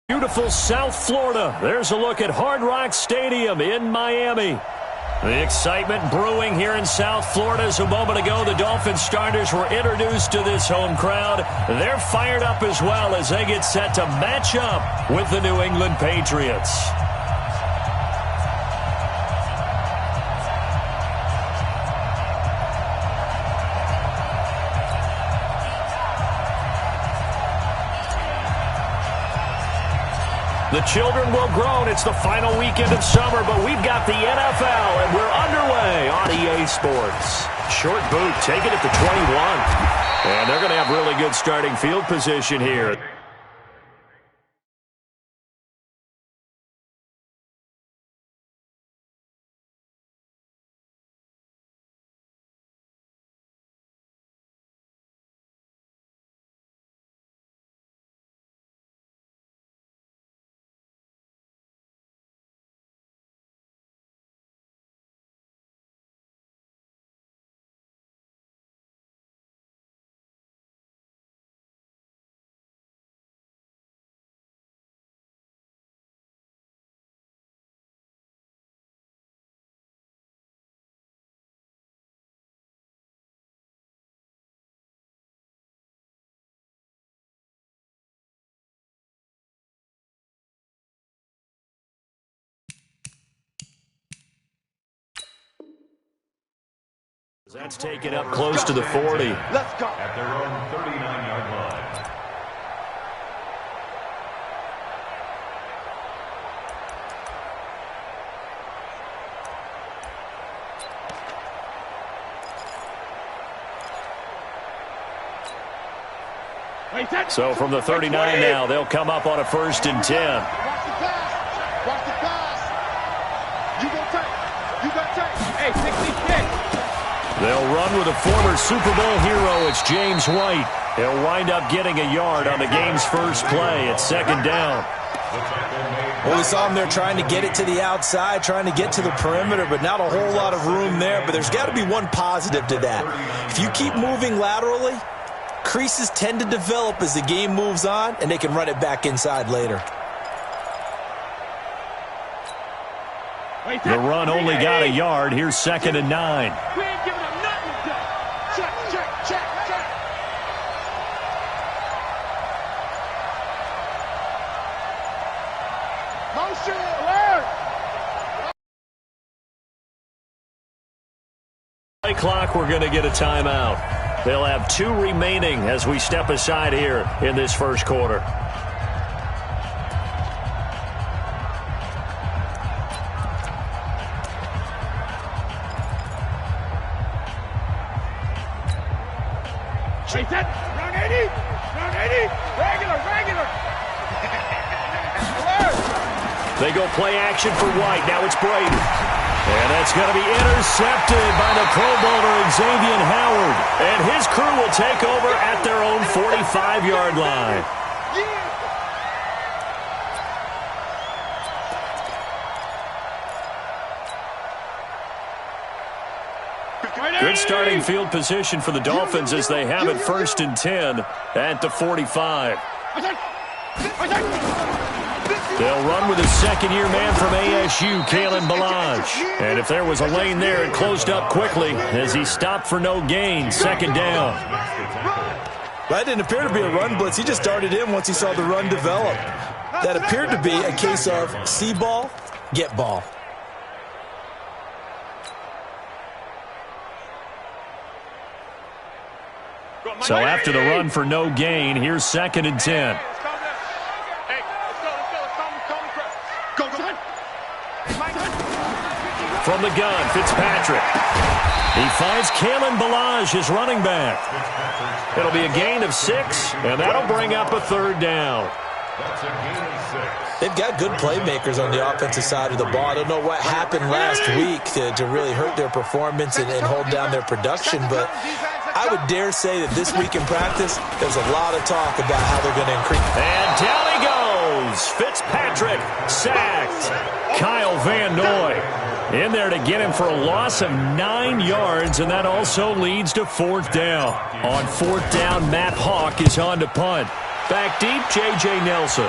Beautiful South Florida. There's a look at Hard Rock Stadium in Miami. The excitement brewing here in South Florida as a moment ago the Dolphins starters were introduced to this home crowd. They're fired up as well as they get set to match up with the New England Patriots. The children will grow. It's the final weekend of summer, but we've got the NFL, and we're underway on EA Sports. Short boot, taken at the 21. And they're going to have really good starting field position here. That's taken up close to the 40. Let's go. At their own 39-yard line. So from the 39 now, they'll come up on a 1st and 10. Watch the pass. Watch the pass. You go take. You go take. Hey, 66. They'll run with a former Super Bowl hero. It's James White. He'll wind up getting a yard on the game's first play. It's 2nd down. Well, we saw him there trying to get it to the outside, trying to get to the perimeter, but not a whole lot of room there. But there's got to be one positive to that. If you keep moving laterally, creases tend to develop as the game moves on, and they can run it back inside later. The run only got a yard. Here's 2nd and 9. We ain't giving up nothing today. Check, check, check, check. Motion alert. Play clock, we're going to get a timeout. They'll have 2 remaining as we step aside here in this first quarter. Chase it. Round 80. Round 80. Regular, regular. They go play action for White. Now it's Brady. And that's going to be intercepted by the Pro Bowler Xavier Howard. And his crew will take over at their own 45-yard line. Good starting field position for the Dolphins as they have it 1st and 10 at the 45. They'll run with a second-year man from ASU, Kalen Ballage. And if there was a lane there, it closed up quickly as he stopped for no gain. 2nd down. That didn't appear to be a run blitz. He just darted in once he saw the run develop. That appeared to be a case of see ball, get ball. So after the run for no gain, here's 2nd and 10. From the gun, Fitzpatrick. He finds Kalen Ballage, his running back. It'll be a gain of 6, and that'll bring up a 3rd down. That's a gain of 6. They've got good playmakers on the offensive side of the ball. I don't know what happened last week to really hurt their performance and hold down their production, but I would dare say that this week in practice, there's a lot of talk about how they're going to increase. And down he goes. Fitzpatrick sacked. Kyle Van Noy in there to get him for a loss of 9 yards, and that also leads to 4th down. On 4th down, Matt Hawk is on to punt. Back deep, J.J. Nelson.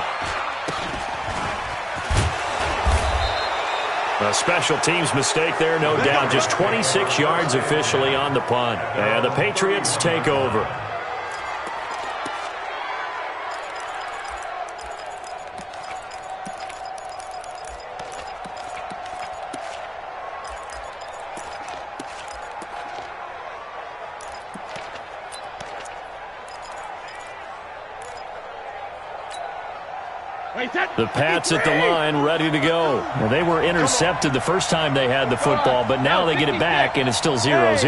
A special teams mistake there, no doubt. Just 26 yards officially on the punt. And the Patriots take over. The Pats at the line, ready to go. Well, they were intercepted the first time they had the football, but now they get it back, and it's still 0-0.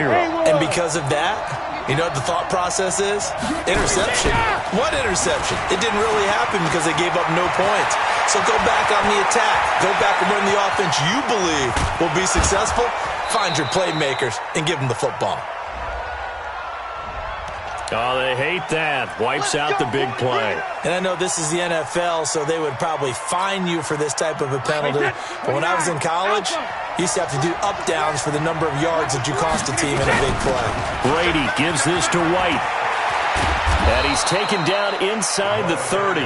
And because of that, you know what the thought process is? Interception. What interception? It didn't really happen because they gave up no points. So go back on the attack. Go back and run the offense you believe will be successful. Find your playmakers and give them the football. Oh, they hate that. Wipes out the big play. And I know this is the NFL, so they would probably fine you for this type of a penalty. But when I was in college, you used to have to do up-downs for the number of yards that you cost a team in a big play. Brady gives this to White. And he's taken down inside the 30.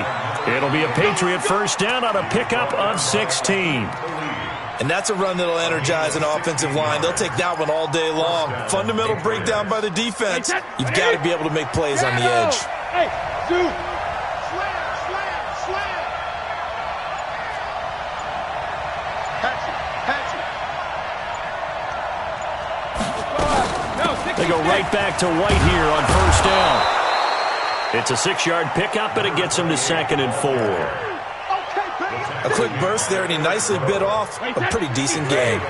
It'll be a Patriot first down on a pickup of 16. And that's a run that'll energize an offensive line. They'll take that one all day long. Fundamental breakdown by the defense. You've got to be able to make plays on the edge. Hey, dude. Slam. Patchy. They go right back to White here on first down. It's a 6-yard pickup, and it gets him to 2nd and 4. A quick burst there, and he nicely bit off a pretty decent game.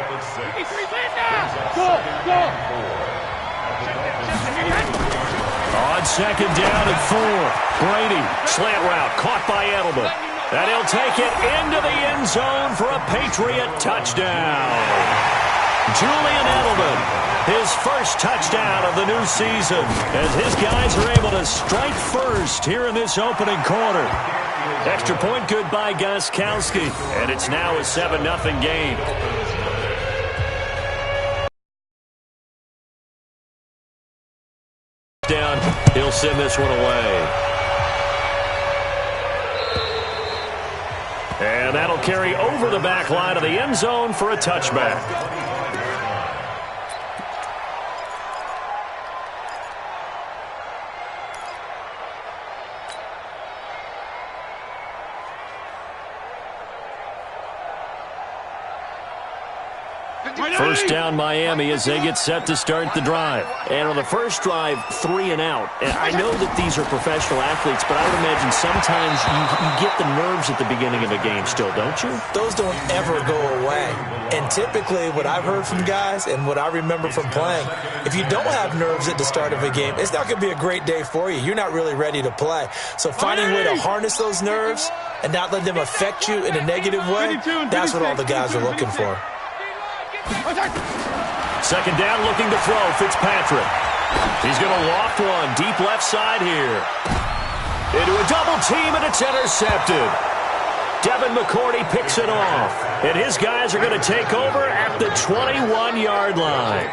On 2nd down and 4. Brady, slant route, caught by Edelman. And he'll take it into the end zone for a Patriot touchdown. Julian Edelman, his first touchdown of the new season, as his guys are able to strike first here in this opening quarter. Extra point good by Gostkowski, and it's now a 7-0 game. Down, he'll send this one away. And that'll carry over the back line of the end zone for a touchback. First down Miami as they get set to start the drive. And on the first drive, 3 and out. And I know that these are professional athletes, but I would imagine sometimes you get the nerves at the beginning of a game still, don't you? Those don't ever go away. And typically what I've heard from guys and what I remember from playing, if you don't have nerves at the start of a game, it's not going to be a great day for you. You're not really ready to play. So finding a way to harness those nerves and not let them affect you in a negative way, that's what all the guys are looking for. Second down, looking to throw, Fitzpatrick. He's going to loft one, deep left side here. Into a double team, and it's intercepted. Devin McCourty picks it off. And his guys are going to take over at the 21-yard line.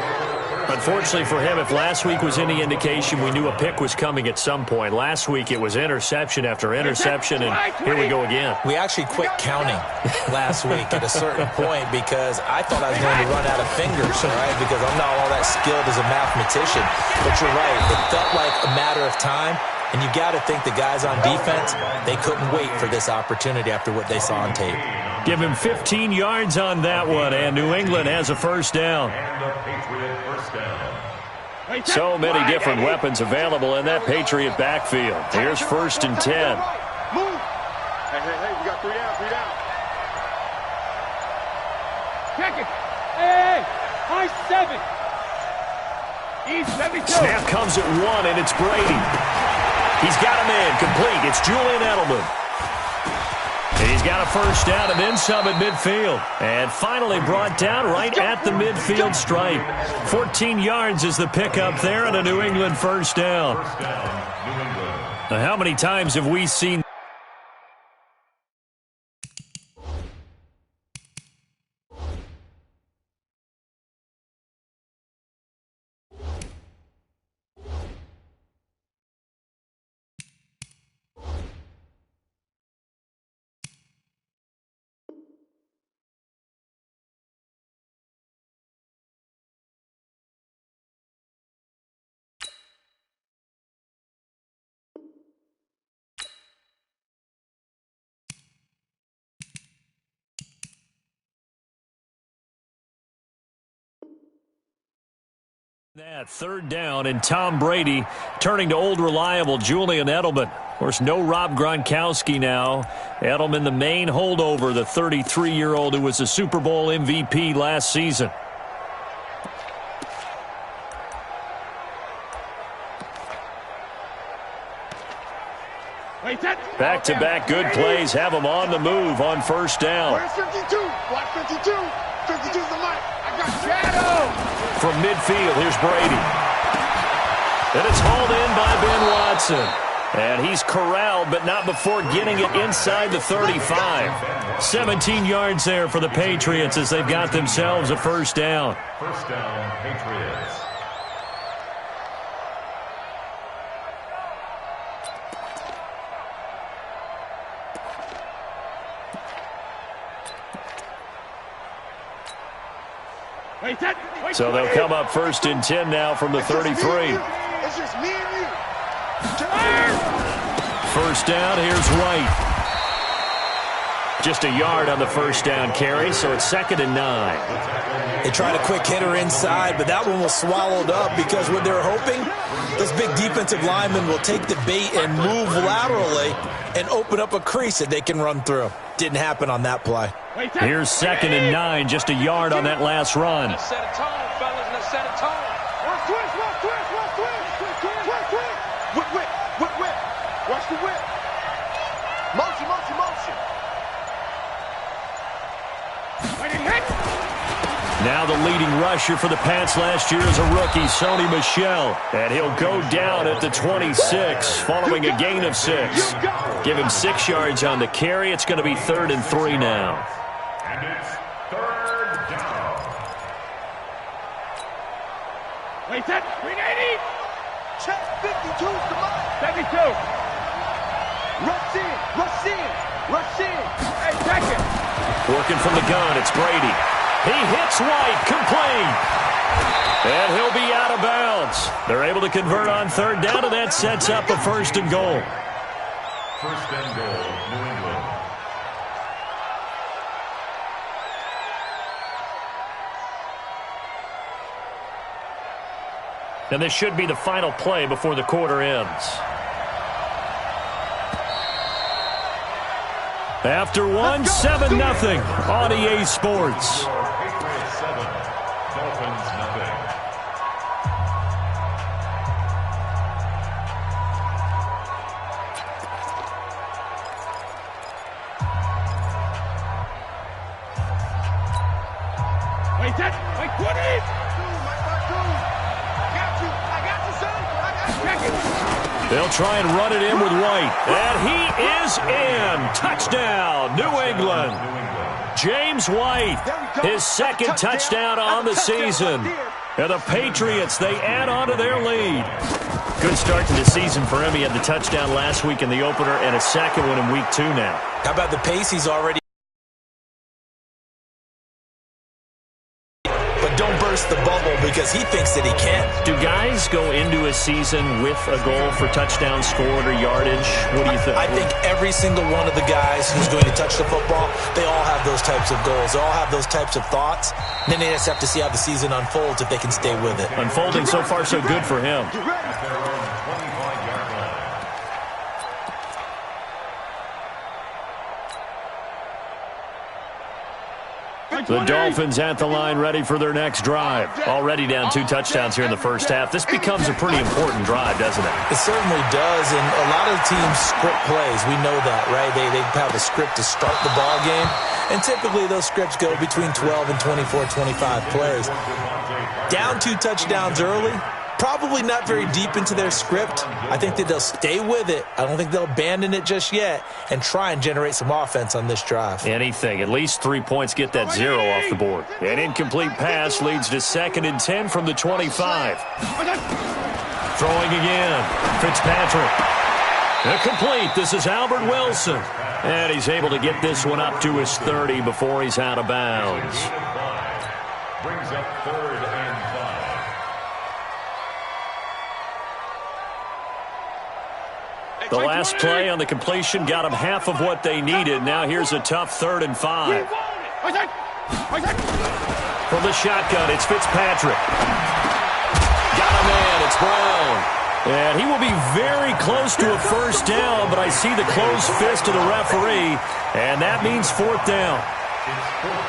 Unfortunately for him, if last week was any indication, we knew a pick was coming at some point. Last week it was interception after interception, and here we go again. We actually quit counting last week at a certain point because I thought I was going to run out of fingers, right, because I'm not all that skilled as a mathematician. But you're right, it felt like a matter of time, and you got to think the guys on defense, they couldn't wait for this opportunity after what they saw on tape. Give him 15 yards on that one, and New England has a first down. So many different weapons available in that Patriot backfield. Here's 1st and 10. Move. Hey, we got 3 down. Check it. Hey, high 7. East, let me go. Snap comes at 1, and it's Brady. He's got a man complete. It's Julian Edelman. And he's got a first down and then some at midfield. And finally brought down right at the midfield stripe. 14 yards is the pickup there and a New England first down. Now, how many times have we seen that third down and Tom Brady turning to old reliable Julian Edelman. Of course, no Rob Gronkowski now. Edelman, the main holdover, the 33-year-old who was a Super Bowl MVP last season. Back-to-back good plays have them on the move on first down. Where's 52? Watch 52. 52's the mic. I got shadow. From midfield, here's Brady. And it's hauled in by Ben Watson. And he's corralled, but not before getting it inside the 35. 17 yards there for the Patriots as they've got themselves a first down. First down, Patriots. So they'll come up first and 10 now from the 33. It's just me and you. First down, here's White. Just a yard on the first down carry, so it's 2nd and 9. They tried a quick hitter inside, but that one was swallowed up because what they're hoping, those big defensive linemen will take the bait and move laterally and open up a crease that they can run through. Didn't happen on that play. Here's 2nd and 9, just a yard on that last run. Let's set a tone, fellas. Let's set a tone. Watch twist. Whip. Watch the whip. Motion. Now the leading rusher for the Pats last year is a rookie, Sony Michel. And he'll go down at the 26 following a gain of 6. Give him 6 yards on the carry. It's going to be 3rd and 3 now. And it's 3rd down. Wait, that 380. Check 52's the mark. 72. Rush in. Hey, check it. Working from the gun, it's Brady. He hits White, complete. And he'll be out of bounds. They're able to convert on 3rd down, and that sets up a 1st and goal. 1st and goal, New England. And this should be the final play before the quarter ends. After one, 7-0 on EA Sports. Patriots 7, Dolphins nothing. Wait, 20. They'll try and run it in with White. And he is in. Touchdown, New England. James White, his 2nd touchdown on the season. And the Patriots, they add on to their lead. Good start to the season for him. He had the touchdown last week in the opener and a 2nd one in week 2 now. How about the pace he's already? But don't burst the bubble because he thinks that he can. Do guys go into a season with a goal for touchdown scored or yardage? What do you think? I think every single one of the guys who's going to touch the football, they all have those types of goals. They all have those types of thoughts. And then they just have to see how the season unfolds if they can stay with it. Unfolding so far so good for him. At their own 25-yard line. The Dolphins at the line ready for their next drive. Already down 2 touchdowns here in the first half. This becomes a pretty important drive, doesn't it? It certainly does, and a lot of teams script plays. We know that, right? They have a script to start the ball game, and typically those scripts go between 12 and 24, 25 plays. Down 2 touchdowns early, probably not very deep into their script. I think that they'll stay with it. I don't think they'll abandon it just yet and try and generate some offense on this drive. Anything. At least 3 points get that 0 off the board. An incomplete pass leads to 2nd and 10 from the 25. Throwing again. Fitzpatrick. Complete. This is Albert Wilson. And he's able to get this one up to his 30 before he's out of bounds. Brings up 3rd and 5. The last play on the completion got them half of what they needed. Now here's a tough 3rd and 5. From the shotgun, it's Fitzpatrick. Got a man, it's Brown. And he will be very close to a first down, but I see the closed fist of the referee, and that means 4th down.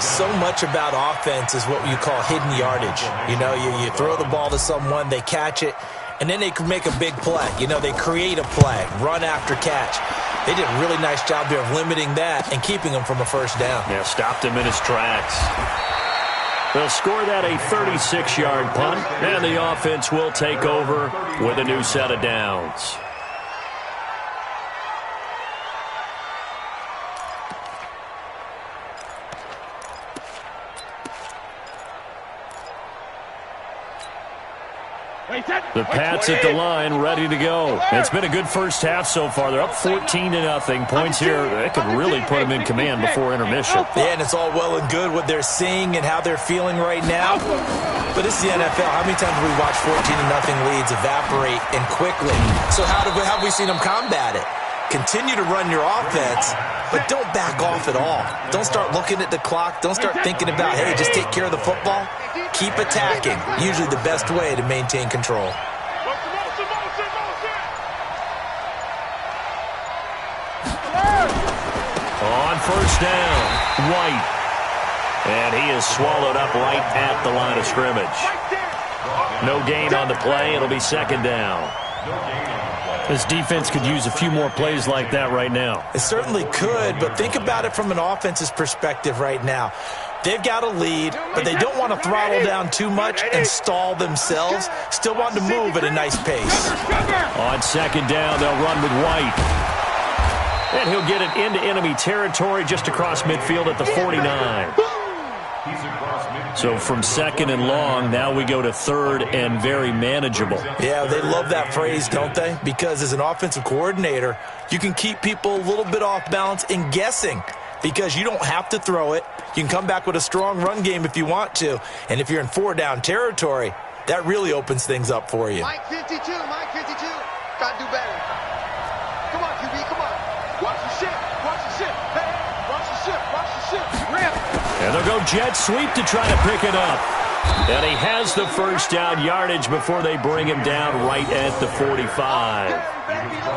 So much about offense is what you call hidden yardage. You know, you throw the ball to someone, they catch it, and then they can make a big play. You know, they create a play, run after catch. They did a really nice job there of limiting that and keeping him from a first down. Yeah, stopped him in his tracks. They'll score that a 36-yard punt, and the offense will take over with a new set of downs. The Pats at the line, ready to go. It's been a good first half so far. They're up 14-0. Points here, that could really put them in command before intermission. Yeah, and it's all well and good what they're seeing and how they're feeling right now. But this is the NFL. How many times have we watched 14-0 leads evaporate and quickly? So how have we seen them combat it? Continue to run your offense, but don't back off at all. Don't start looking at the clock. Don't start thinking about, hey, just take care of the football. Keep attacking. Usually the best way to maintain control. On first down, White. And he is swallowed up right at the line of scrimmage. No gain on the play. It'll be 2nd down. This defense could use a few more plays like that right now. It certainly could, but think about it from an offense's perspective right now. They've got a lead, but they don't want to throttle down too much and stall themselves. Still want to move at a nice pace. On 2nd down, they'll run with White. And he'll get it into enemy territory just across midfield at the 49. So from 2nd and long, now we go to 3rd and very manageable. Yeah, they love that phrase, don't they? Because as an offensive coordinator, you can keep people a little bit off balance and guessing because you don't have to throw it. You can come back with a strong run game if you want to. And if you're in 4-down territory, that really opens things up for you. Mike 52, Mike 52. Got to do better. Come on, QB, come on. Watch the ship, watch the ship. Hey, watch the ship, watch the ship. Ramp. And they'll go jet sweep to try to pick it up. And he has the first down yardage before they bring him down right at the 45.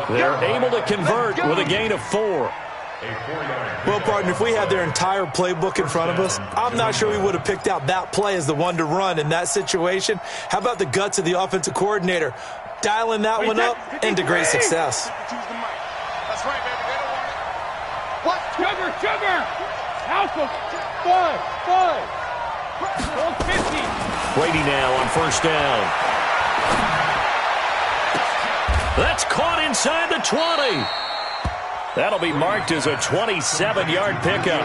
They're able to convert with a gain of 4. Well, partner, if we had their entire playbook in front of us, I'm not sure we would have picked out that play as the one to run in that situation. How about the guts of the offensive coordinator? Dialing that one up into great success. That's right, baby. They don't want it. What? Sugar! Alpha! 5! 150. Brady now on first down. That's caught inside the 20. That'll be marked as a 27-yard pickup.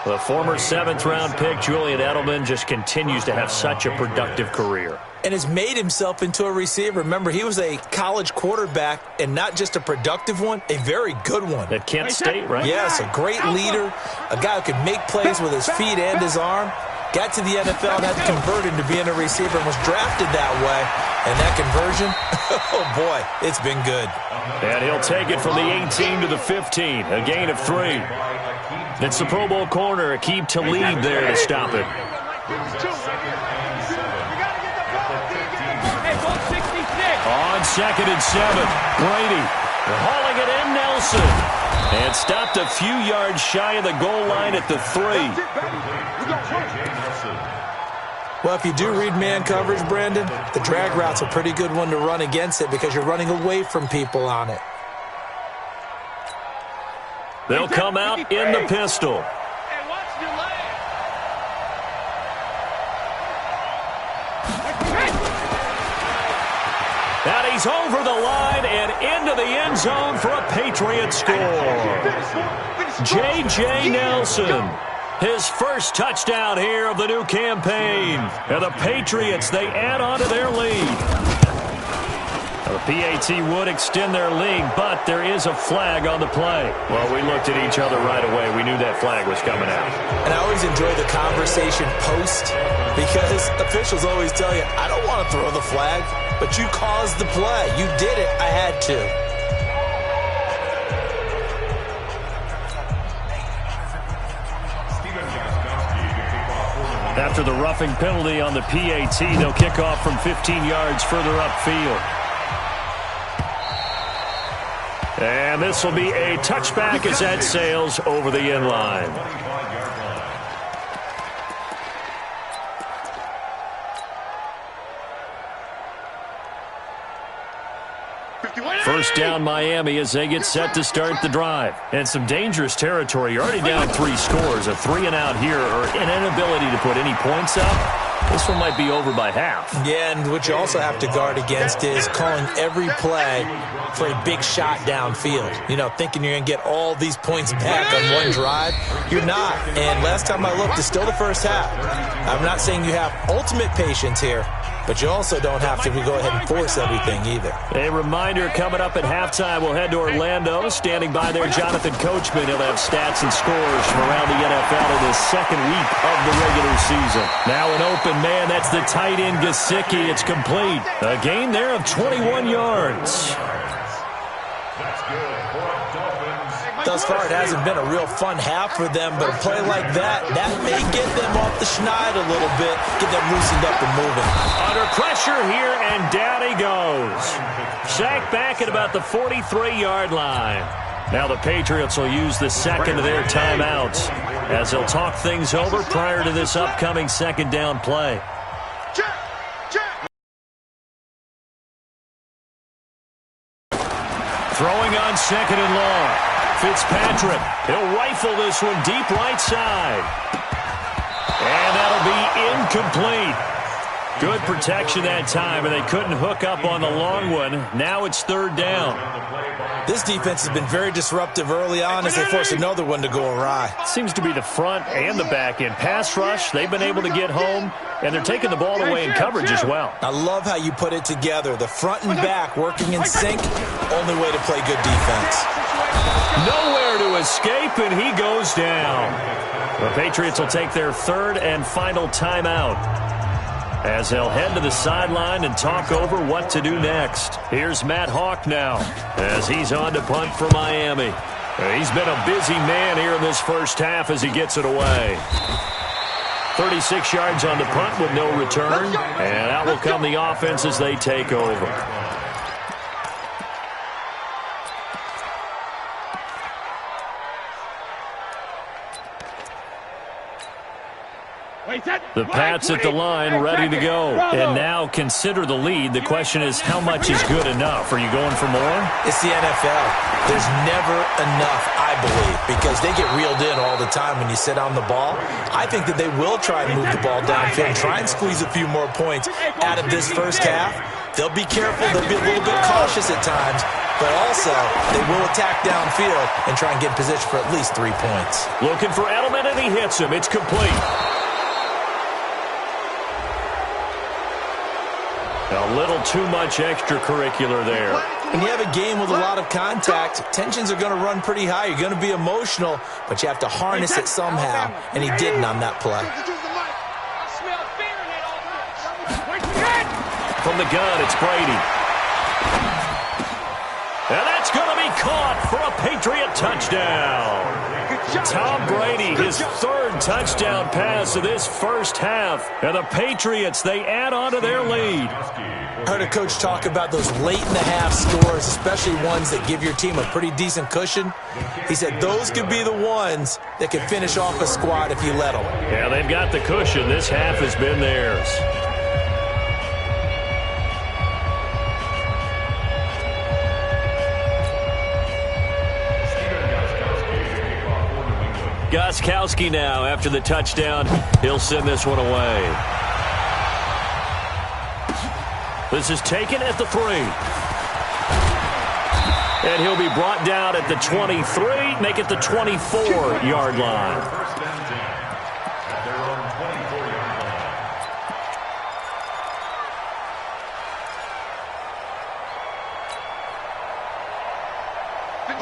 The former 7th-round pick, Julian Edelman, just continues to have such a productive career. And has made himself into a receiver. Remember, he was a college quarterback, and not just a productive one, a very good one. At Kent State, right? Yes, a great leader, a guy who could make plays with his feet and his arm. Got to the NFL and had to convert into being a receiver and was drafted that way. And that conversion, oh boy, it's been good. And he'll take it from the 18 to the 15, a gain of 3. It's the Pro Bowl corner, Aqib Talib there to stop it. On 2nd and 7, Brady hauling it in, Nelson. And stopped a few yards shy of the goal line at the 3. Well, if you do read man coverage, Brandon, the drag route's a pretty good one to run against it because you're running away from people on it. They'll come out in the pistol. And he's over the line and into the end zone for a Patriot score. J.J. Nelson, his first touchdown here of the new campaign. And the Patriots, they add on to their lead. The PAT would extend their lead, but there is a flag on the play. Well, we looked at each other right away. We knew that flag was coming out. And I always enjoy the conversation post because officials always tell you, I don't want to throw the flag, but you caused the play. You did it. I had to. After the roughing penalty on the PAT, they'll kick off from 15 yards further upfield. And this will be a touchback as that sails over the end line. First down Miami as they get set to start the drive. And some dangerous territory. You're already down 3 scores. A 3-and-out here or an inability to put any points up. This one might be over by half. Yeah, and what you also have to guard against is calling every play for a big shot downfield. You know, thinking you're going to get all these points back on one drive. You're not. And last time I looked, it's still the first half. I'm not saying you have ultimate patience here, but you also don't have to go ahead and force everything either. A reminder coming up at halftime, we'll head to Orlando. Standing by there, Jonathan Coachman. He'll have stats and scores from around the NFL in the second week of the regular season. Now an open man, that's the tight end Gesicki. It's complete. A gain there of 21 yards. Thus far, it hasn't been a real fun half for them, but a play like that may get them off the schneid a little bit, get them loosened up and moving. Under pressure here, and down he goes. Sacked back at about the 43-yard line. Now the Patriots will use the second of their timeouts as they'll talk things over prior to this upcoming second down play. Throwing on second and long. Fitzpatrick, he'll rifle this one deep right side. And that'll be incomplete. Good protection that time, and they couldn't hook up on the long one. Now it's third down. This defense has been very disruptive early on as they force another one to go awry. Seems to be the front and the back end. Pass rush, they've been able to get home, and they're taking the ball away in coverage as well. I love how you put it together. The front and back working in sync, only way to play good defense. Nowhere to escape, and he goes down. The Patriots will take their third and final timeout as they'll head to the sideline and talk over what to do next. Here's Matt Hawk now as he's on to punt for Miami. He's been a busy man here in this first half as he gets it away. 36 yards on the punt with no return, and out will come the offense as they take over. The Pats at the line, ready to go. And now consider the lead. The question is, how much is good enough? Are you going for more? It's the NFL. There's never enough, I believe, because they get reeled in all the time when you sit on the ball. I think that they will try and move the ball downfield and try and squeeze a few more points out of this first half. They'll be careful. They'll be a little bit cautious at times, but also they will attack downfield and try and get in position for at least 3 points. Looking for Edelman, and he hits him. It's complete. A little too much extracurricular there. When you have a game with a lot of contact, tensions are going to run pretty high. You're going to be emotional, but you have to harness it somehow, and he didn't on that play. From the gun, it's Brady. And that's going to be caught for a Patriot touchdown. Tom Brady, his third touchdown pass of this first half. And the Patriots, they add on to their lead. I heard a coach talk about those late-in-the-half scores, especially ones that give your team a pretty decent cushion. He said those could be the ones that can finish off a squad if you let them. Yeah, they've got the cushion. This half has been theirs. Gostkowski now after the touchdown. He'll send this one away. This is taken at the 3. And he'll be brought down at the 23, make it the 24-yard line. First and 10 at their own 24-yard line.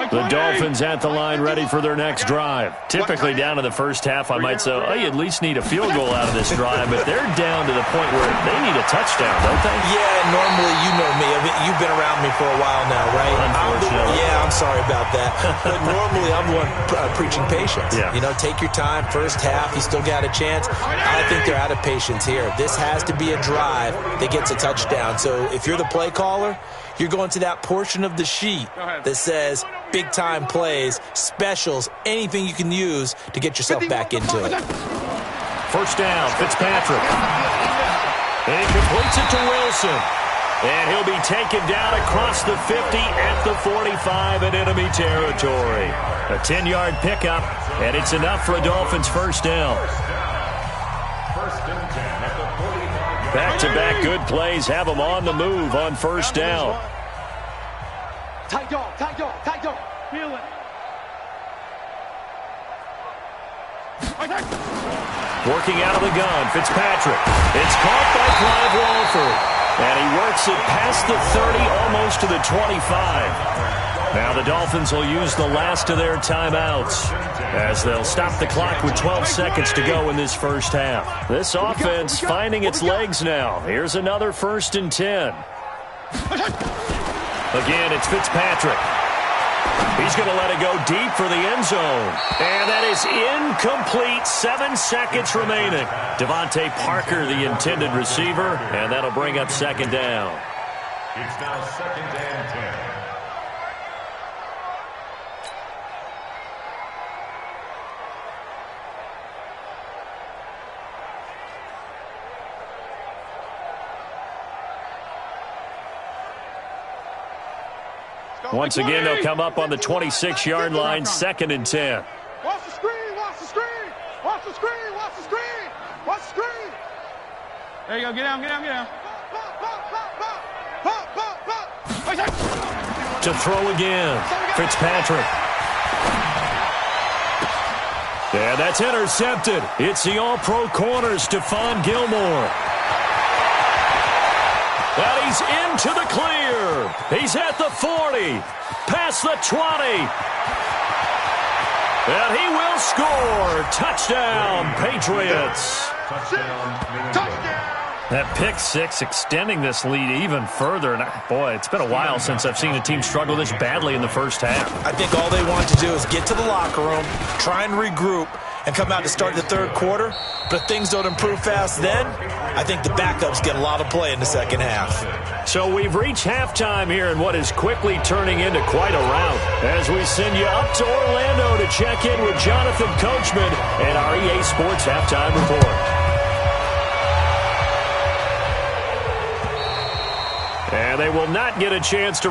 The Dolphins at the line ready for their next drive. Typically down to the first half, I might say, oh, you at least need a field goal out of this drive, but they're down to the point where they need a touchdown, don't they? Yeah, normally, you know me. I mean, you've been around me for a while now, right? Unfortunately. I'm sorry about that. But normally, I'm the one preaching patience. Yeah. You know, take your time. First half, you still got a chance. I think they're out of patience here. This has to be a drive that gets a touchdown. So if you're the play caller, you're going to that portion of the sheet that says big-time plays, specials, anything you can use to get yourself back into it. First down, Fitzpatrick. And he completes it to Wilson. And he'll be taken down across the 50 at the 45 in enemy territory. A 10-yard pickup, and it's enough for a Dolphins first down. First and 10 at the 45-yard line. Back-to-back good plays have them on the move on first down. Tight dog, tight dog, tight dog. Feel it. Working out of the gun, Fitzpatrick. It's caught by Clive Walford. And he works it past the 30, almost to the 25. Now the Dolphins will use the last of their timeouts as they'll stop the clock with 12 seconds to go in this first half. This offense finding its legs now. Here's another first and 10. Again, it's Fitzpatrick. He's going to let it go deep for the end zone. And that is incomplete. 7 seconds remaining. Devontae Parker, the intended receiver, and that'll bring up second down. It's now second and 10. Once again, they'll come up on the 26-yard line, second and 10. Watch the screen, watch the screen. Watch the screen, watch the screen. Watch the screen. There you go. Get down, get down, get down. To throw again, Fitzpatrick. Yeah, that's intercepted. It's the all-pro corner, Stephon Gilmore. And he's into the clear. He's at the 40, past the 20. And he will score. Touchdown, Patriots. Touchdown. That pick six extending this lead even further. And boy, it's been a while since I've seen a team struggle this badly in the first half. I think all they want to do is get to the locker room, try and regroup, and come out to start the third quarter. But if things don't improve fast then, I think the backups get a lot of play in the second half. So we've reached halftime here in what is quickly turning into quite a rout as we send you up to Orlando to check in with Jonathan Coachman and our EA Sports Halftime Report. And they will not get a chance to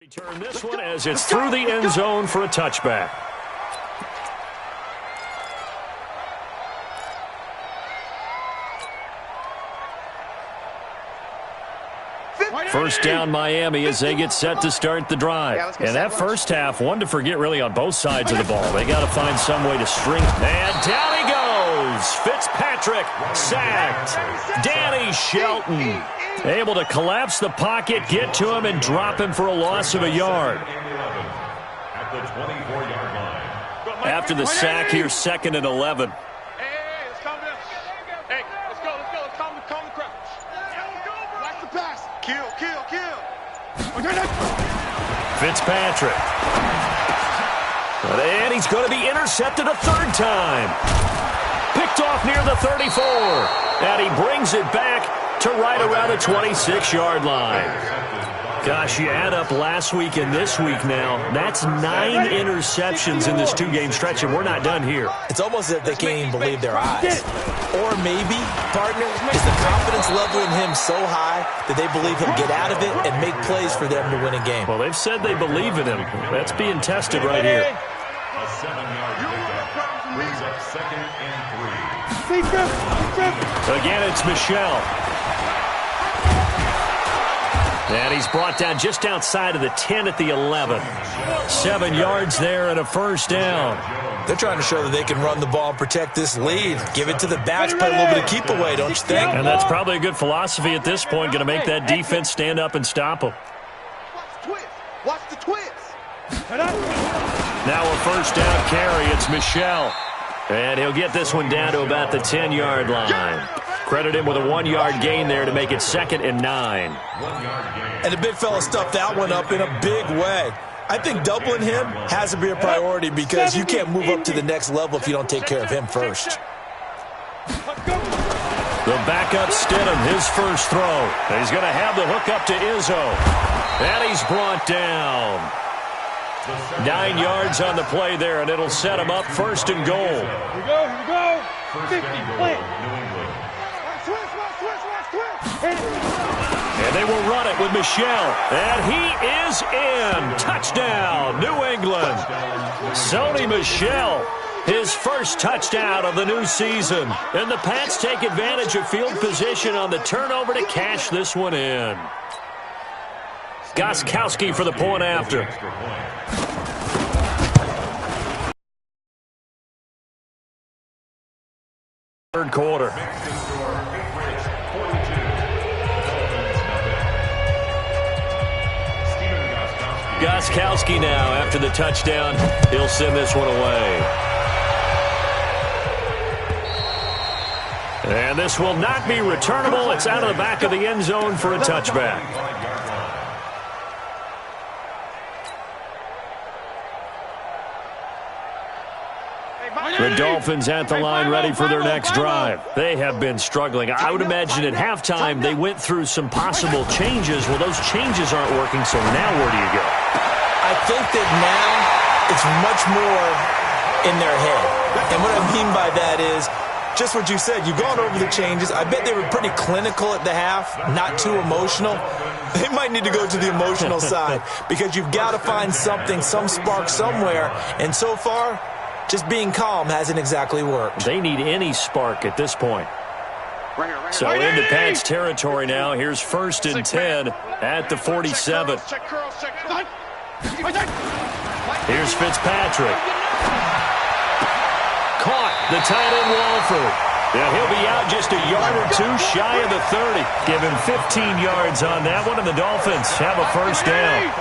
return this one as it's through the end zone for a touchback. First down Miami as they get set to start the drive. And that first half, one to forget really on both sides of the ball. They got to find some way to string. And down he goes. Fitzpatrick sacked. Danny Shelton able to collapse the pocket, get to him, and drop him for a loss of a yard. At the 24-yard line. after the sack here, 2nd and 11. Hey, let's calm down. Hey, let's go. Let's calm the crowd. Watch the pass. Kill. Fitzpatrick. And he's going to be intercepted a 3rd time. Picked off near the 34. And he brings it back to right around the 26-yard line. Gosh, you add up last week and this week now. That's 9 interceptions in this 2-game stretch, and we're not done here. It's almost as if they can't even believe their eyes. Or maybe, partner, is the confidence level in him so high that they believe he'll get out of it and make plays for them to win a game. Well, they've said they believe in him. That's being tested right here. A 7-yard pickup brings up 2nd and 3. Again, it's Michelle. And he's brought down just outside of the 10 at the 11. 7 yards there and a 1st down. They're trying to show that they can run the ball and protect this lead. Give it to the backs, play a little bit of keep away, don't you think? And that's probably a good philosophy at this point, going to make that defense stand up and stop them. Watch the twist. Now a 1st down carry. It's Michelle. And he'll get this one down to about the 10-yard line. Credit him with a 1-yard gain there to make it 2nd and 9. And the big fella stuffed that one up in a big way. I think doubling him has to be a priority because you can't move up to the next level if you don't take care of him first. The backup Stidham, his first throw. He's going to have the hook up to Izzo. And he's brought down. 9 yards on the play there, and it'll set him up 1st and goal. Here we go. 50, play. And they will run it with Michelle. And he is in. Touchdown, New England. Sony Michel, his first touchdown of the new season. And the Pats take advantage of field position on the turnover to cash this one in. Gostkowski for the point after. Third quarter. Gostkowski now after the touchdown. He'll send this one away. And this will not be returnable. It's out of the back of the end zone for a touchback. The Dolphins at the line ready for their next drive. They have been struggling. I would imagine at halftime they went through some possible changes. Well, those changes aren't working, so now where do you go? I think that now it's much more in their head. And what I mean by that is just what you said. You've gone over the changes. I bet they were pretty clinical at the half, not too emotional. They might need to go to the emotional side because you've got to find something, some spark somewhere. And so far, just being calm hasn't exactly worked. They need any spark at this point. So into Pats territory now. Here's 1st and 10 at the 47. Here's Fitzpatrick. Caught the tight end Walford. Yeah, he'll be out just a yard or two shy of the 30. Give him 15 yards on that one, and the Dolphins have a 1st down.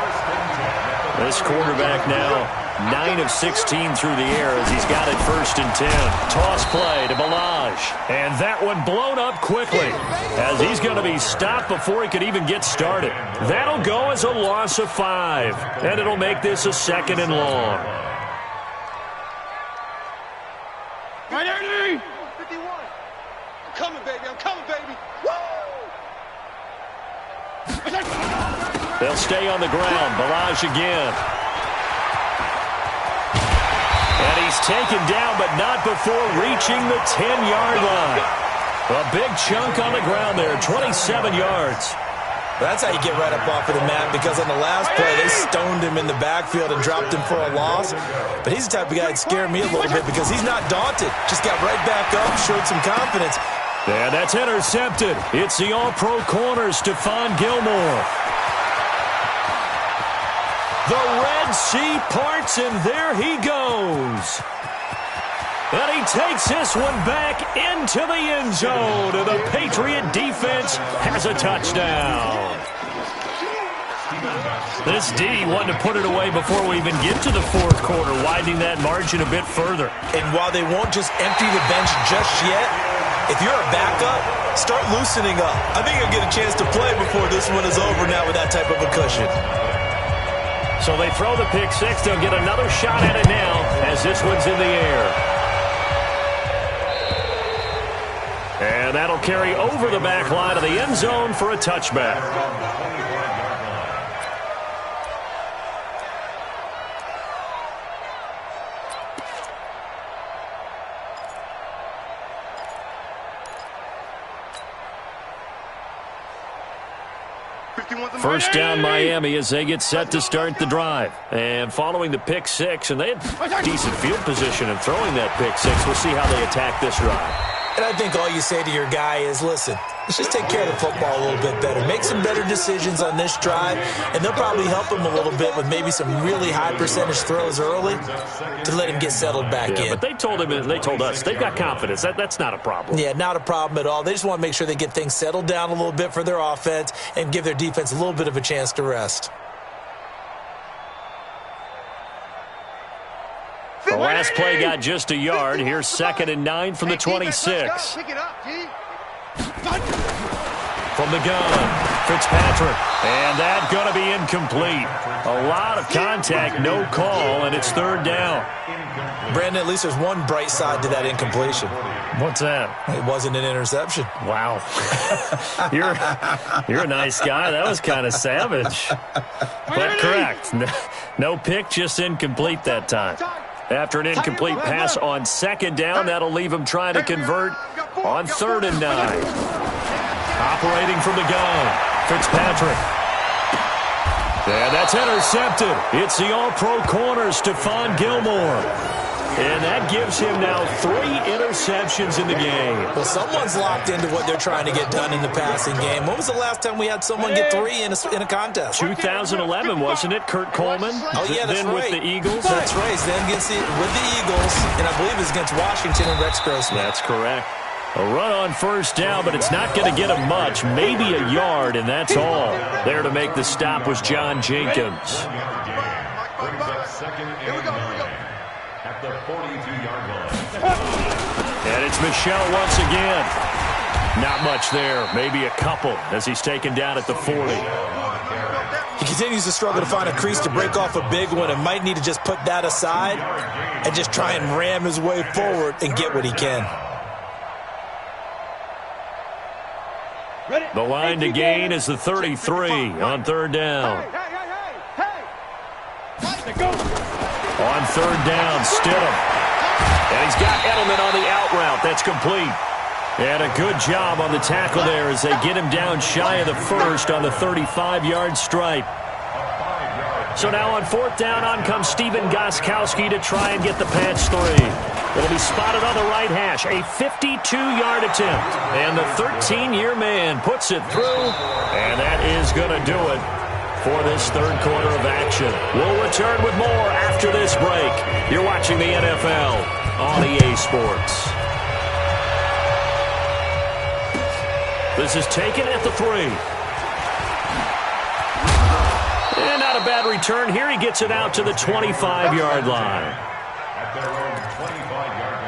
This quarterback now 9 of 16 through the air as he's got it 1st and 10. Toss play to Balaj. And that one blown up quickly as he's going to be stopped before he could even get started. That'll go as a loss of 5. And it'll make this a 2nd and long. Right there, 51. I'm coming, baby. I'm coming, baby. Woo! They'll stay on the ground. Balaj again. And he's taken down, but not before reaching the 10-yard line. A big chunk on the ground there, 27 yards. That's how you get right up off of the mat, because on the last play, they stoned him in the backfield and dropped him for a loss. But he's the type of guy that scared me a little bit because he's not daunted. Just got right back up, showed some confidence. And that's intercepted. It's the all-pro corner, Stephon Gilmore. The Red Sea parts, and there he goes. And he takes this one back into the end zone, and the Patriot defense has a touchdown. This D wanted to put it away before we even get to the fourth quarter, widening that margin a bit further. And while they won't just empty the bench just yet, if you're a backup, start loosening up. I think you'll get a chance to play before this one is over now with that type of a cushion. So they throw the pick six. They'll get another shot at it now as this one's in the air. And that'll carry over the back line of the end zone for a touchback. First down Miami as they get set to start the drive. And following the pick six, and they had decent field position in throwing that pick six. We'll see how they attack this drive. And I think all you say to your guy is, listen, let's just take care of the football a little bit better. Make some better decisions on this drive, and they'll probably help him a little bit with maybe some really high percentage throws early to let him get settled back in. But they told him, and they told us, they've got confidence. That's not a problem. Yeah, not a problem at all. They just want to make sure they get things settled down a little bit for their offense and give their defense a little bit of a chance to rest. The last play got just a yard. Here's 2nd and 9 from the 26. From the gun, Fitzpatrick. And that's going to be incomplete. A lot of contact, no call, and it's 3rd down. Brandon, at least there's one bright side to that incompletion. What's that? It wasn't an interception. Wow. You're a nice guy. That was kind of savage. But correct. No pick, just incomplete that time. After an incomplete pass on 2nd down, that'll leave him trying to convert on 3rd and 9. Operating from the gun, Fitzpatrick. And that's intercepted. It's the all-pro corner, Stephon Gilmore. And that gives him now 3 interceptions in the game. Well, someone's locked into what they're trying to get done in the passing game. When was the last time we had someone get 3 in a contest? 2011, wasn't it? Kurt Coleman? Oh, yeah, that's then right. With the Eagles? That's right. Then with the Eagles, and I believe it was against Washington and Rex Grossman. That's correct. A run on 1st down, but it's not going to get him much. Maybe a yard, and that's all. There to make the stop was John Jenkins. At the 42-yard line. And it's Michel once again. Not much there. Maybe a couple as he's taken down at the 40. He continues to struggle to find a crease to break off a big one and might need to just put that aside and just try and ram his way forward and get what he can. The line to gain is the 33 on 3rd down. On 3rd down, Stidham. And he's got Edelman on the out route. That's complete. And a good job on the tackle there as they get him down shy of the 1st on the 35-yard stripe. So now on 4th down, on comes Steven Gostkowski to try and get the patch 3. It'll be spotted on the right hash. A 52-yard attempt. And the 13-year man puts it through. And that is going to do it for this 3rd quarter of action. We'll return with more after this break. You're watching the NFL on EA Sports. This is taken at the 3. And not a bad return here. He gets it out to the 25-yard line. At their own 25-yard line.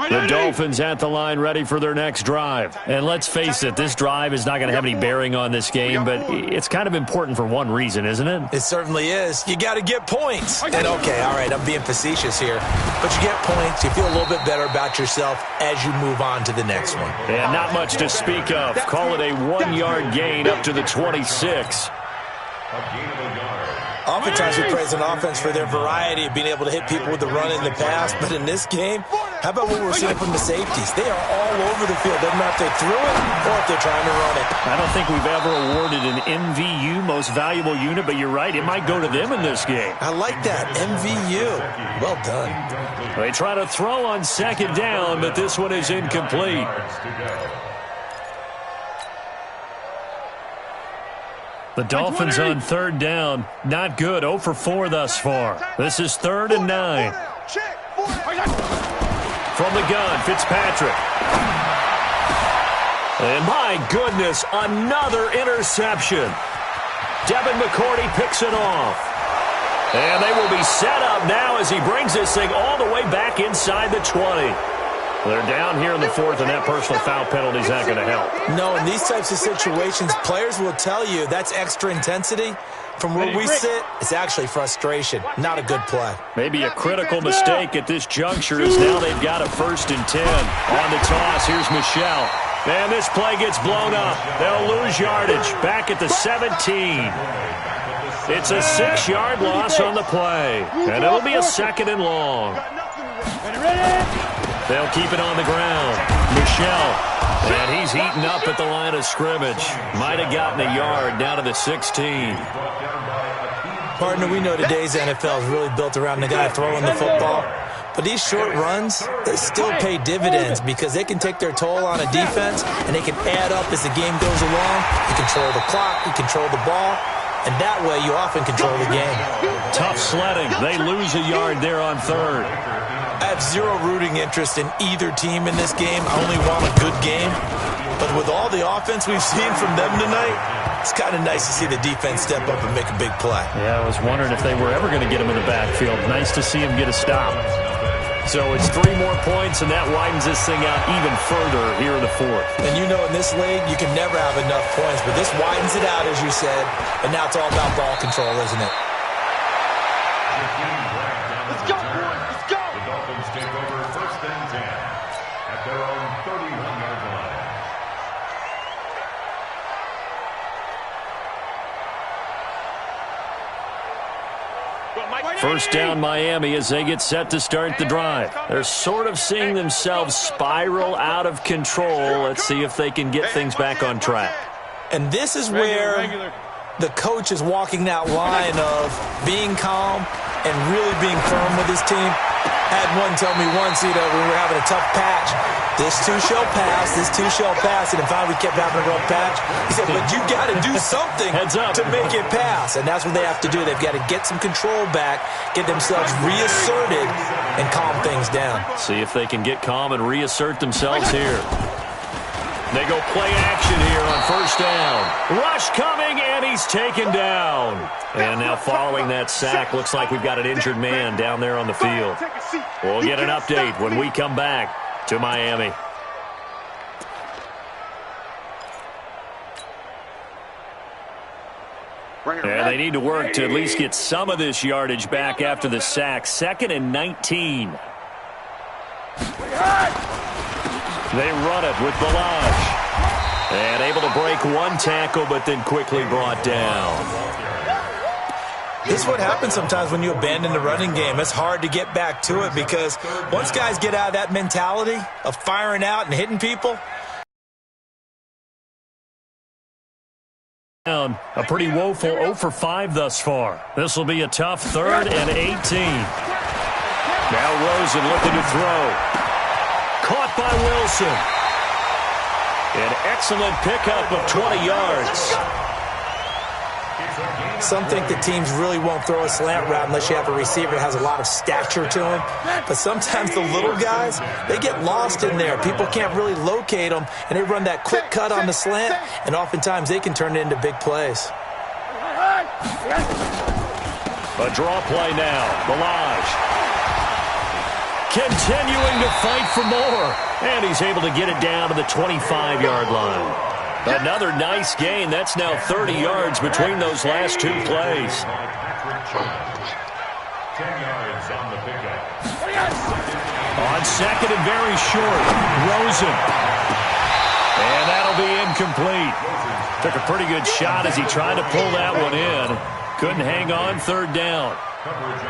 The Dolphins at the line ready for their next drive. And let's face it, this drive is not going to have any bearing on this game, but it's kind of important for one reason, isn't it? It certainly is. You got to get points. And okay, all right, I'm being facetious here. But you get points, you feel a little bit better about yourself as you move on to the next one. And not much to speak of. Call it a 1-yard gain up to the 26. A gain of a yard. Oftentimes we praise an offense for their variety of being able to hit people with the run in the pass, but in this game, how about what we're seeing from the safeties? They are all over the field. Doesn't matter if they threw it or if they're trying to run it. I don't think we've ever awarded an MVU, most valuable unit, but you're right, it might go to them in this game. I like that, MVU. Well done. They try to throw on 2nd down, but this one is incomplete. The Dolphins on third down. Not good. 0 for 4 thus far. This is 3rd and 9. From the gun, Fitzpatrick. And my goodness, another interception. Devin McCourty picks it off. And they will be set up now as he brings this thing all the way back inside the 20. They're down here in the 4th, and that personal foul penalty is not going to help. No, in these types of situations, players will tell you that's extra intensity. From where we sit, it's actually frustration. Not a good play. Maybe a critical mistake at this juncture is now they've got a 1st and 10. On the toss, here's Michel. And this play gets blown up. They'll lose yardage back at the 17. It's a 6-yard loss on the play. And it'll be a 2nd and long. They'll keep it on the ground. Michel. And he's eaten up at the line of scrimmage. Might have gotten a yard down to the 16. Partner, we know today's NFL is really built around the guy throwing the football. But these short runs, they still pay dividends because they can take their toll on a defense and they can add up as the game goes along. You control the clock, you control the ball, and that way you often control the game. Tough sledding. They lose a yard there on 3rd. I have zero rooting interest in either team in this game. I only want a good game. But with all the offense we've seen from them tonight, it's kind of nice to see the defense step up and make a big play. Yeah, I was wondering if they were ever going to get him in the backfield. Nice to see him get a stop. So it's 3 more points, and that widens this thing out even further here in the 4th. And you know in this league, you can never have enough points, but this widens it out, as you said, and now it's all about ball control, isn't it? Let's go, boys. Let's go. The Dolphins take over 1st and 10 at their own 31-yard line. First down Miami as they get set to start the drive. They're sort of seeing themselves spiral out of control. Let's see if they can get things back on track. And this is where the coach is walking that line of being calm and really being firm with his team. I had one tell me once, when we were having a tough patch, this too shall pass, this too shall pass, and if we kept having a rough patch, he said, but you got to do something to make it pass, and that's what they have to do. They've got to get some control back, get themselves reasserted, and calm things down. See if they can get calm and reassert themselves here. They go play action here on 1st down. Rush coming, and he's taken down. And now following that sack, looks like we've got an injured man down there on the field. We'll get an update when we come back to Miami. And they need to work to at least get some of this yardage back after the sack. 2nd and 19. They run it with Balaj. And able to break one tackle, but then quickly brought down. This is what happens sometimes when you abandon the running game. It's hard to get back to it because once guys get out of that mentality of firing out and hitting people. A pretty woeful 0 for 5 thus far. This will be a tough 3rd and 18. Now Rosen looking to throw. Caught by Wilson. An excellent pickup of 20 yards. Some think that teams really won't throw a slant route unless you have a receiver that has a lot of stature to him. But sometimes the little guys, they get lost in there. People can't really locate them, and they run that quick cut on the slant, and oftentimes they can turn it into big plays. A draw play now. Balaj. Continuing to fight for more. And he's able to get it down to the 25-yard line. Another nice gain. That's now 30 yards between those last 2 plays. 10 yards on the pickup. On 2nd and very short. Rosen. And that'll be incomplete. Took a pretty good shot as he tried to pull that one in. Couldn't hang on 3rd down.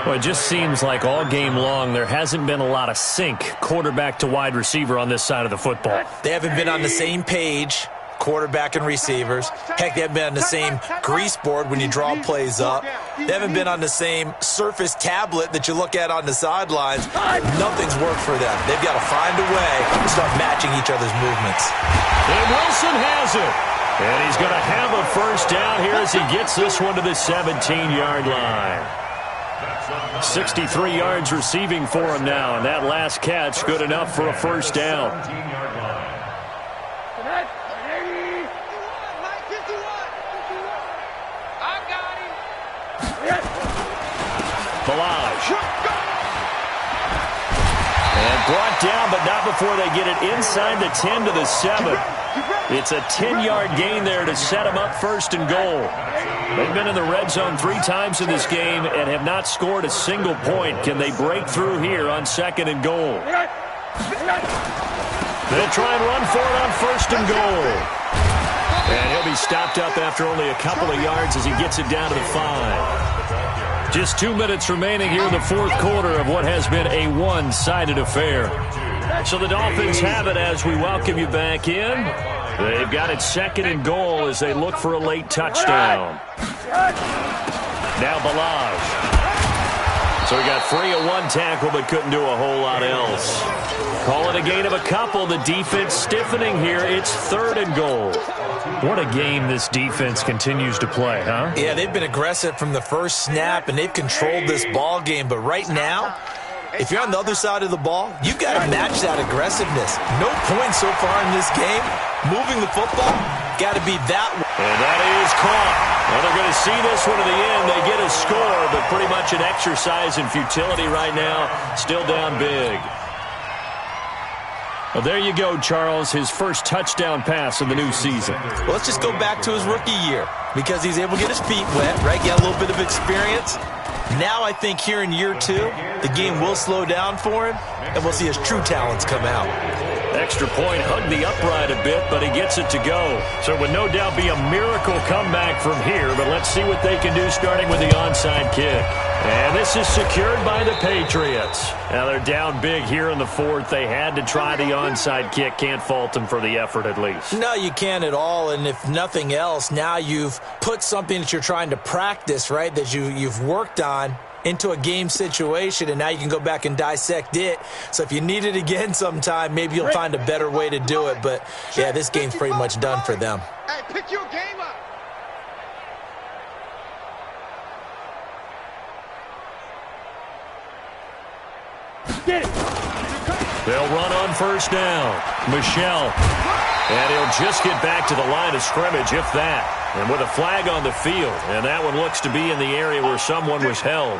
Well, it just seems like all game long there hasn't been a lot of sync quarterback to wide receiver on this side of the football. They haven't been on the same page, quarterback and receivers. Heck, they haven't been on the same grease board when you draw plays up. They haven't been on the same surface tablet that you look at on the sidelines. Nothing's worked for them. They've got to find a way to start matching each other's movements. And Wilson has it. And he's going to have a first down here as he gets this one to the 17-yard line. 63 yards receiving for him now, and that last catch good enough for a first down. Balaj. And brought down, but not before they get it inside the 10 to the 7. It's a 10-yard gain there to set them up first and goal. They've been in the red zone 3 times in this game and have not scored a single point. Can they break through here on second and goal? They'll try and run for it on first and goal. And he'll be stopped up after only a couple of yards as he gets it down to the 5. Just 2 minutes remaining here in the fourth quarter of what has been a one-sided affair. So the Dolphins have it as we welcome you back in. They've got it second and goal as they look for a late touchdown. Now Balaj. So he got free of one tackle but couldn't do a whole lot else. Call it a gain of a couple. The defense stiffening here. It's third and goal. What a game this defense continues to play, huh? Yeah, they've been aggressive from the first snap, and they've controlled this ball game. But right now, if you're on the other side of the ball, you've got to match that aggressiveness. No points so far in this game. Moving the football, got to be that one. And that is caught. Well, they're going to see this one to the end. They get a score, but pretty much an exercise in futility right now. Still down big. Well, there you go, Charles, his first touchdown pass of the new season. Well, let's just go back to his rookie year because he's able to get his feet wet, right? Get a little bit of experience. Now I think here in year 2, the game will slow down for him, and we'll see his true talents come out. Extra point, hugged the upright a bit, but he gets it to go. So it would no doubt be a miracle comeback from here, but let's see what they can do starting with the onside kick. And this is secured by the Patriots. Now they're down big here in the fourth. They had to try the onside kick. Can't fault them for the effort at least. No, you can't at all, and if nothing else, now you've put something that you're trying to practice, right, that you've worked on into a game situation, and now you can go back and dissect it. So if you need it again sometime, maybe you'll find a better way to do it. But, yeah, this game's pretty much done for them. Hey, pick your game up. Get it. They'll run on first down. Michelle. And he'll just get back to the line of scrimmage, if that. And with a flag on the field. And that one looks to be in the area where someone was held.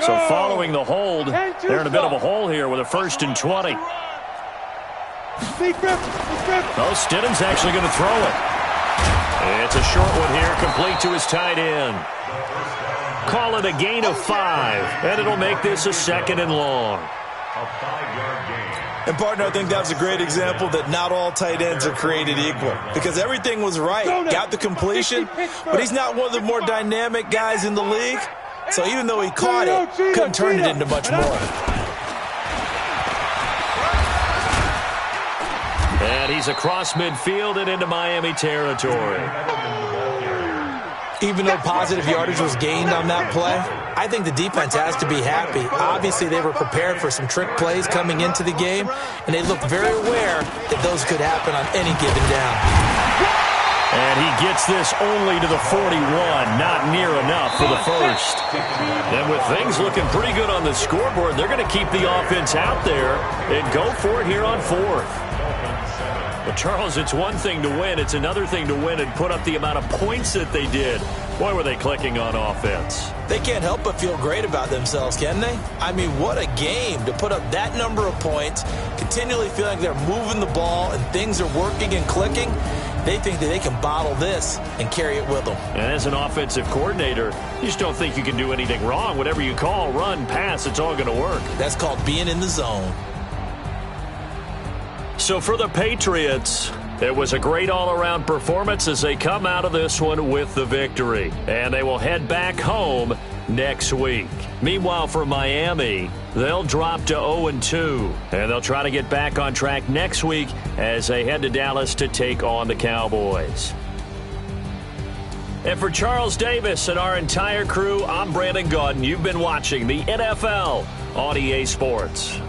So following the hold, they're in a bit of a hole here with a 1st and 20. Oh, Stidham's actually going to throw it. It's a short one here, complete to his tight end. Call it a gain of 5, and it'll make this a 2nd and long. A 5-yard gain. And, partner, I think that's a great example that not all tight ends are created equal because everything was right. Got the completion, but he's not one of the more dynamic guys in the league. So even though he caught it, couldn't turn it into much more. And he's across midfield and into Miami territory. Even though positive yardage was gained on that play, I think the defense has to be happy. Obviously, they were prepared for some trick plays coming into the game, and they looked very aware that those could happen on any given down. And he gets this only to the 41, not near enough for the first. And with things looking pretty good on the scoreboard, they're going to keep the offense out there and go for it here on 4th. But, Charles, it's one thing to win. It's another thing to win and put up the amount of points that they did. Boy, were they clicking on offense. They can't help but feel great about themselves, can they? I mean, what a game to put up that number of points, continually feeling they're moving the ball and things are working and clicking. They think that they can bottle this and carry it with them. And as an offensive coordinator, you just don't think you can do anything wrong. Whatever you call, run, pass, it's all going to work. That's called being in the zone. So for the Patriots, it was a great all-around performance as they come out of this one with the victory. And they will head back home next week. Meanwhile, for Miami, they'll drop to 0-2. And they'll try to get back on track next week as they head to Dallas to take on the Cowboys. And for Charles Davis and our entire crew, I'm Brandon Gaudin. You've been watching the NFL on EA Sports.